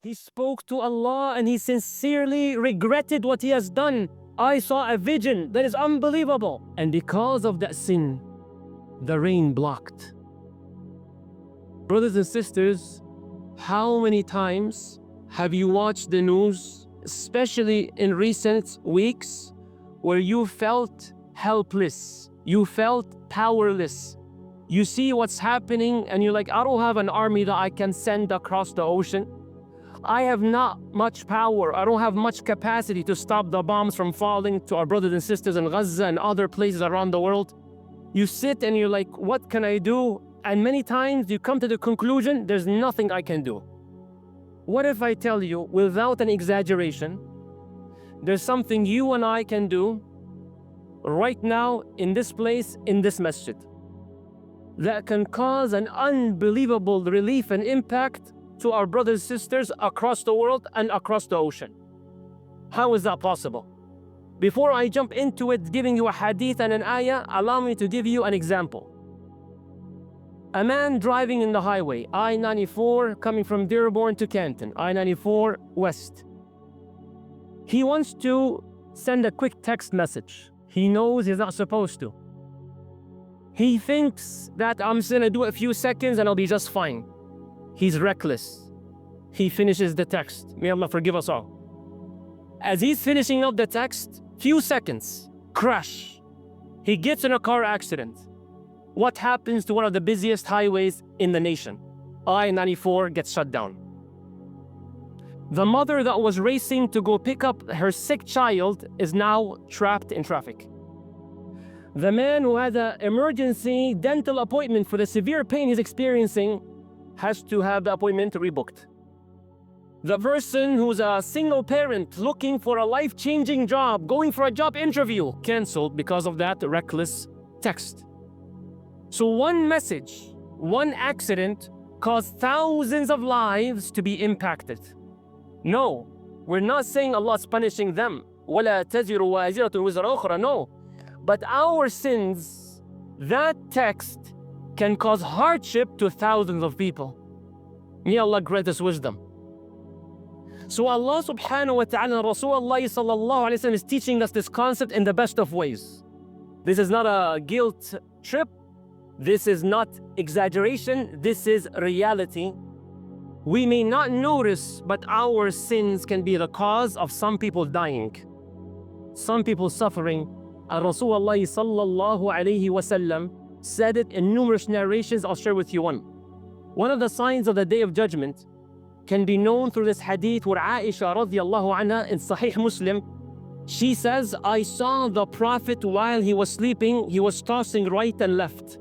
He spoke to Allah and he sincerely regretted what he has done. I saw a vision that is unbelievable. And because of that sin, the rain blocked. Brothers and sisters, how many times have you watched the news, especially in recent weeks, where you felt helpless, you felt powerless? You see what's happening and you're like, I don't have an army that I can send across the ocean. I have not much power. I don't have much capacity to stop the bombs from falling to our brothers and sisters in Gaza and other places around the world. You sit and you're like, what can I do? And many times you come to the conclusion, there's nothing I can do. What if I tell you, without an exaggeration, there's something you and I can do right now in this place, in this masjid, that can cause an unbelievable relief and impact to our brothers and sisters across the world and across the ocean? How is that possible? Before I jump into it, giving you a hadith and an ayah, allow me to give you an example. A man driving in the highway, I-94, coming from Dearborn to Canton, I-94 West. He wants to send a quick text message. He knows he's not supposed to. He thinks that I'm just gonna do a few seconds and I'll be just fine. He's reckless. He finishes the text. May Allah forgive us all. As he's finishing up the text, few seconds, crash. He gets in a car accident. What happens to one of the busiest highways in the nation? I-94 gets shut down. The mother that was racing to go pick up her sick child is now trapped in traffic. The man who had an emergency dental appointment for the severe pain he's experiencing has to have the appointment rebooked. The person who's a single parent looking for a life-changing job, going for a job interview, canceled because of that reckless text. So one message, one accident caused thousands of lives to be impacted. No, we're not saying Allah's punishing them. وَلَا تَزِرُ وَازِرَةٌ وِزْرَ أُخْرَى. No. But our sins, that text can cause hardship to thousands of people. May Allah grant us wisdom. So Allah subhanahu wa ta'ala, Rasulullah sallallahu alayhi wa sallam is teaching us this concept in the best of ways. This is not a guilt trip. This is not exaggeration. This is reality. We may not notice, but our sins can be the cause of some people dying, some people suffering. And Rasulullah sallallahu alayhi wa sallam said it in numerous narrations. I'll share with you one. One of the signs of the Day of Judgment can be known through this hadith where Aisha radiallahu anha in Sahih Muslim, she says, I saw the Prophet while he was sleeping, he was tossing right and left.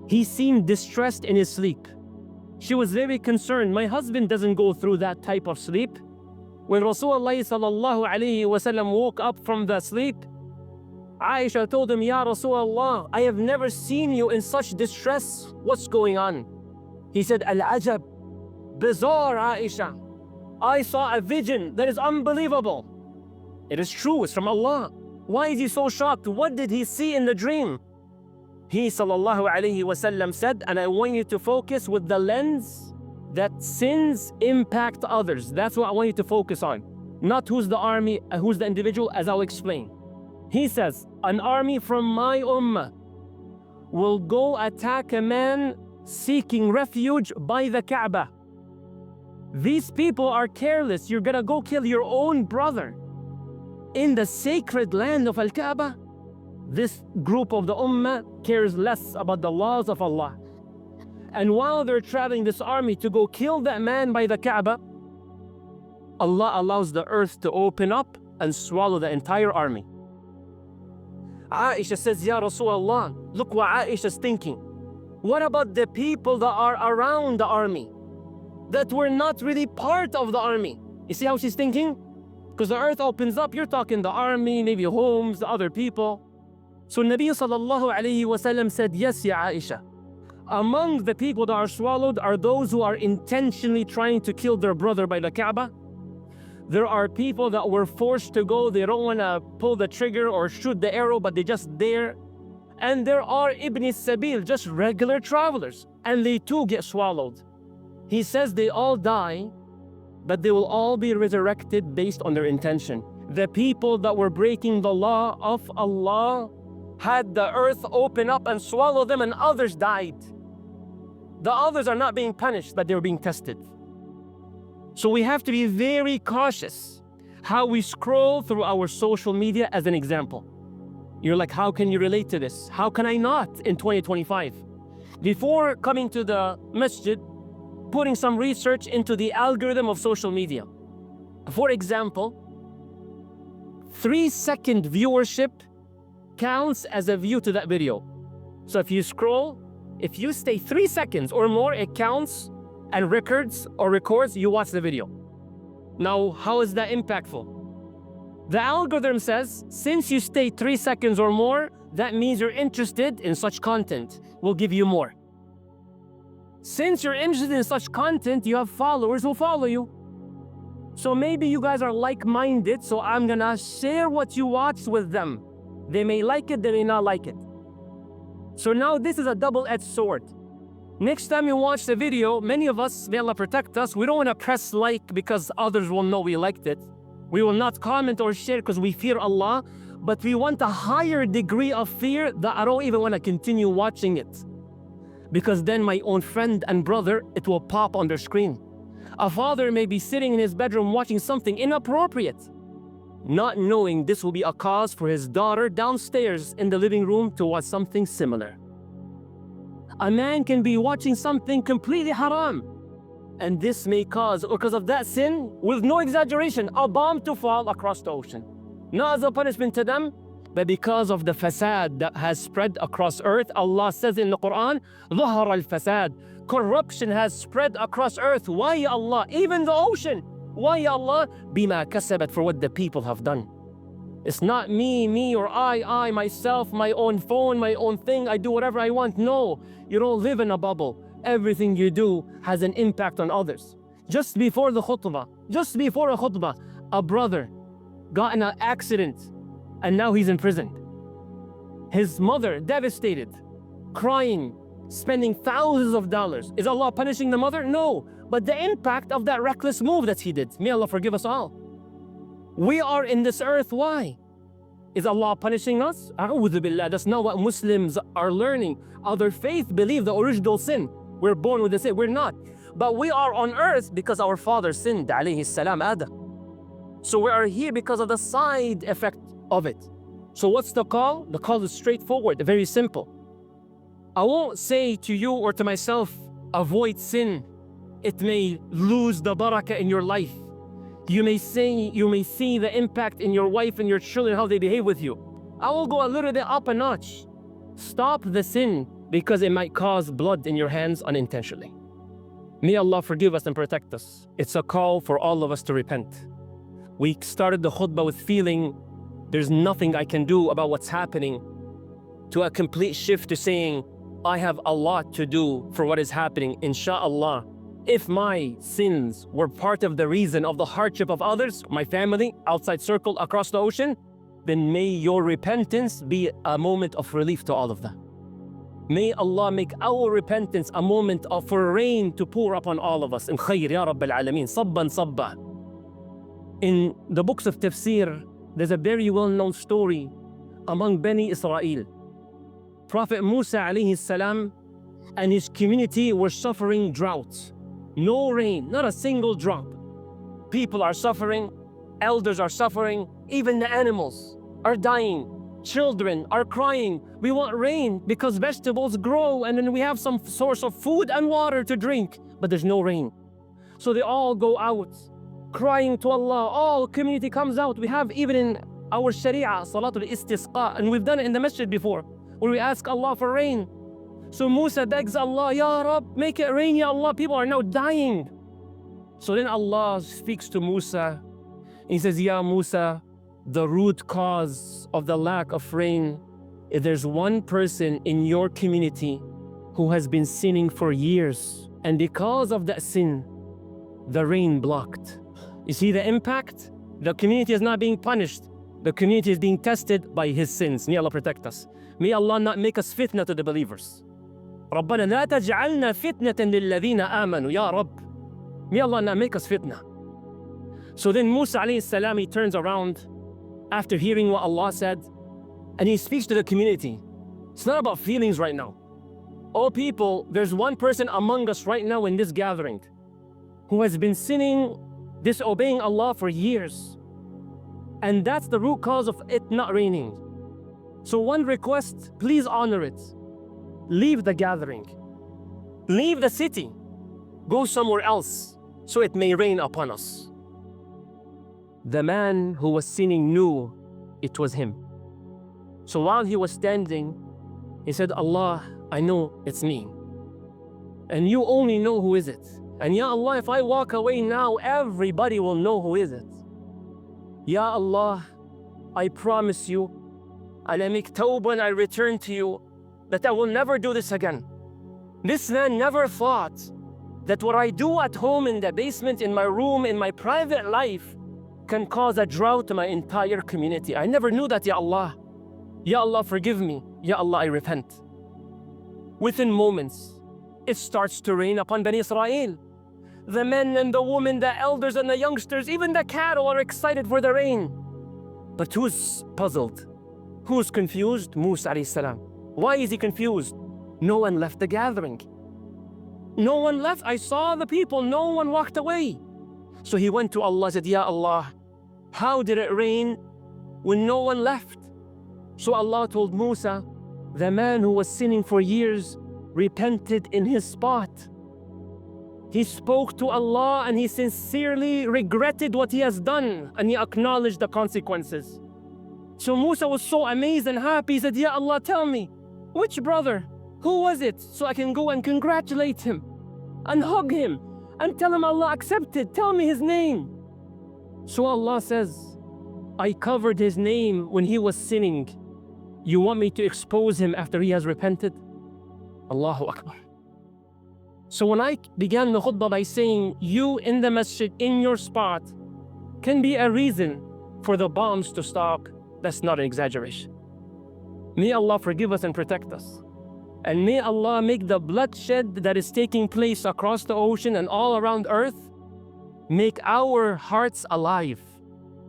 He seemed distressed in his sleep. She was very concerned. My husband doesn't go through that type of sleep. When Rasulullah sallallahu alayhi wa sallam woke up from the sleep, Aisha told him, Ya Rasulullah, I have never seen you in such distress. What's going on? He said, Al-Ajab, bizarre Aisha. I saw a vision that is unbelievable. It is true, it's from Allah. Why is he so shocked? What did he see in the dream? He sallallahu alayhi wa sallam said, and I want you to focus with the lens that sins impact others. That's what I want you to focus on. Not who's the army, who's the individual, as I'll explain. He says, an army from my ummah will go attack a man seeking refuge by the Kaaba. These people are careless. You're gonna go kill your own brother in the sacred land of Al-Kaaba. This group of the ummah cares less about the laws of Allah. And while they're traveling this army to go kill that man by the Kaaba, Allah allows the earth to open up and swallow the entire army. Aisha says, Ya Rasulullah, look what Aisha's thinking. What about the people that are around the army, that were not really part of the army? You see how she's thinking? Because the earth opens up, you're talking the army, maybe homes, the other people. So Nabi sallallahu alayhi wa sallam said, yes, Ya Aisha. Among the people that are swallowed are those who are intentionally trying to kill their brother by the Kaaba. There are people that were forced to go, they don't want to pull the trigger or shoot the arrow, but they're just there. And there are Ibn Sabil, just regular travelers, and they too get swallowed. He says they all die, but they will all be resurrected based on their intention. The people that were breaking the law of Allah had the earth open up and swallow them, and others died. The others are not being punished, but they were being tested. So we have to be very cautious how we scroll through our social media as an example. You're like, how can you relate to this? How can I not in 2025? Before coming to the masjid, putting some research into the algorithm of social media. For example, 3-second viewership counts as a view to that video. So if you scroll, if you stay 3 seconds or more, it counts and records you watch the video. Now, how is that impactful? The algorithm says, since you stay 3 seconds or more, that means you're interested in such content. We'll give you more. Since you're interested in such content, you have followers who follow you. So maybe you guys are like-minded, so I'm gonna share what you watched with them. They may like it, they may not like it. So now this is a double-edged sword. Next time you watch the video, many of us, may Allah protect us, we don't want to press like because others will know we liked it. We will not comment or share because we fear Allah, but we want a higher degree of fear that I don't even want to continue watching it. Because then my own friend and brother, it will pop on their screen. A father may be sitting in his bedroom watching something inappropriate, not knowing this will be a cause for his daughter downstairs in the living room to watch something similar. A man can be watching something completely haram, and this may cause, because of that sin, with no exaggeration, a bomb to fall across the ocean. Not as a punishment to them, but because of the fasad that has spread across earth. Allah says in the Quran, ظهر الفساد. Corruption has spread across earth. Why, Ya Allah? Even the ocean. Why, Ya Allah? بما كسبت, for what the people have done. It's not me or I, myself, my own phone, my own thing. I do whatever I want. No, you don't live in a bubble. Everything you do has an impact on others. Just before a khutbah, a brother got in an accident and now he's in prison. His mother devastated, crying, spending thousands of dollars. Is Allah punishing the mother? No, but the impact of that reckless move that he did. May Allah forgive us all. We are in this earth, why? Is Allah punishing us? A'udhu billah, that's not what Muslims are learning. Other faith believe the original sin. We're born with the sin, we're not. But we are on earth because our father sinned, alayhi salam, Adam. So we are here because of the side effect of it. So what's the call? The call is straightforward, very simple. I won't say to you or to myself, avoid sin. It may lose the barakah in your life. You may see the impact in your wife and your children, how they behave with you. I will go a little bit up a notch. Stop the sin because it might cause blood in your hands unintentionally. May Allah forgive us and protect us. It's a call for all of us to repent. We started the khutbah with feeling there's nothing I can do about what's happening, to a complete shift to saying, I have a lot to do for what is happening, inshallah. If my sins were part of the reason of the hardship of others, my family, outside circle, across the ocean, then may your repentance be a moment of relief to all of them. May Allah make our repentance a moment for rain to pour upon all of us. In khayr, ya Rabbil Alameen, sabban sabba. In the books of tafsir, there's a very well-known story among Bani Israel. Prophet Musa alayhi salam and his community were suffering droughts. No rain, not a single drop. People are suffering, elders are suffering, even the animals are dying. Children are crying. We want rain because vegetables grow and then we have some source of food and water to drink, but there's no rain. So they all go out crying to Allah. All community comes out. We have even in our Sharia, Salatul Istisqa, and we've done it in the masjid before, where we ask Allah for rain. So Musa begs Allah, Ya Rab, make it rain, Ya Allah. People are now dying. So then Allah speaks to Musa. He says, Ya Musa, the root cause of the lack of rain is there's one person in your community who has been sinning for years. And because of that sin, the rain blocked. You see the impact? The community is not being punished. The community is being tested by his sins. May Allah protect us. May Allah not make us fitna to the believers. ربنا لا تجعلنا فتنة للذين آمنوا يا رب. May Allah not make us fitna. So then Musa alayhi salam, he turns around after hearing what Allah said, and he speaks to the community. It's not about feelings right now. Oh people, there's one person among us right now in this gathering who has been sinning, disobeying Allah for years. And that's the root cause of it not raining. So one request, please honor it. Leave the gathering. Leave the city. Go somewhere else so it may rain upon us. The man who was sinning knew it was him. So while he was standing, he said, Allah, I know it's me. And you only know who is it. And Ya Allah, if I walk away now, everybody will know who is it. Ya Allah, I promise you, and I make tawbah and I return to you, that I will never do this again. This man never thought that what I do at home in the basement, in my room, in my private life, can cause a drought to my entire community. I never knew that, Ya Allah. Ya Allah, forgive me. Ya Allah, I repent. Within moments, it starts to rain upon Bani Israel. The men and the women, the elders and the youngsters, even the cattle are excited for the rain. But who's puzzled? Who's confused? Musa alayhi salam. Why is he confused? No one left the gathering. No one left. I saw the people. No one walked away. So he went to Allah and said, Ya Allah, how did it rain when no one left? So Allah told Musa, the man who was sinning for years repented in his spot. He spoke to Allah and he sincerely regretted what he has done, and he acknowledged the consequences. So Musa was so amazed and happy. He said, Ya Allah, tell me, which brother? Who was it? So I can go and congratulate him and hug him and tell him Allah accepted. Tell me his name. So Allah says, I covered his name when he was sinning. You want me to expose him after he has repented? Allahu Akbar. So when I began the khutbah by saying, you in the masjid, in your spot, can be a reason for the bombs to stop, that's not an exaggeration. May Allah forgive us and protect us. And may Allah make the bloodshed that is taking place across the ocean and all around earth, make our hearts alive,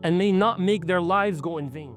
and may not make their lives go in vain.